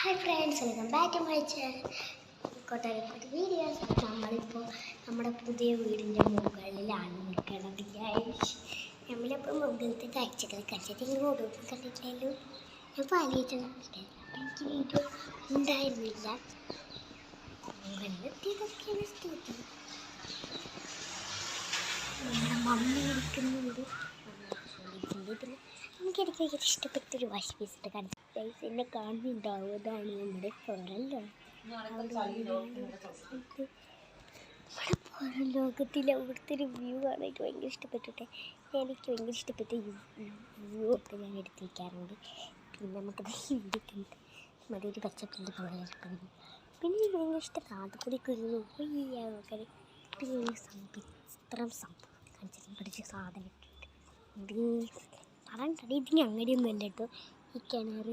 Hi friends, welcome back to my channel Kottarakottu videos. നമ്മളിപ്പോൾ നമ്മുടെ പുതിയ വീടിൻ്റെ മുകളിലാണ് നിൽക്കുന്നത്. നമ്മളിപ്പോൾ മുകളിലത്തെ കാഴ്ചകൾ കണ്ടിട്ട് ഇങ്ങോട്ടും കണ്ടിട്ടില്ലല്ലോ. ഞാൻ പാലിയിട്ടുണ്ട്. അപ്പം എനിക്ക് വീഡിയോ ഉണ്ടായിരുന്നില്ല. മുകളിലെത്തിയതൊക്കെയാണ് സ്ഥിതി. നമ്മുടെ മമ്മി ഇരിക്കുന്നുണ്ട്. പിന്നെ എനിക്കിടയ്ക്ക് ഭയങ്കര ഇഷ്ടപ്പെട്ടൊരു വാഷ് പീസിട്ട് കാണിച്ചു. എന്നെ കാണുന്നുണ്ടാവും. അതാണ് നമ്മുടെ പുറം ലോകം. നമ്മുടെ പുറം ലോകത്തിൽ അവിടുത്തെ ഒരു വ്യൂ ആണ് എനിക്ക് ഭയങ്കര ഇഷ്ടപ്പെട്ടിട്ടെ. എനിക്ക് ഭയങ്കര ഇഷ്ടപ്പെട്ട വ്യൂ ഒക്കെ ഞാൻ എടുത്ത് വയ്ക്കാറുണ്ട്. പിന്നെ നമുക്കത് ഇരിക്കുന്നത് മറ്റൊരു പച്ചപ്പിൻ്റെ പോലെ എടുക്കുന്നത്. പിന്നെ എനിക്ക് ഭയങ്കര ഇഷ്ടം കാതുകൂടിയൊക്കെ ഒരു നോക്കാൻ. പിന്നെ ഇത്രയും സംഭവം കാണിച്ചിട്ട് പഠിച്ച സാധനം പറയണ്ടടി. ഇതിന് അങ്ങനെയൊന്നും അല്ല കേട്ടോ. ഈ കിണർ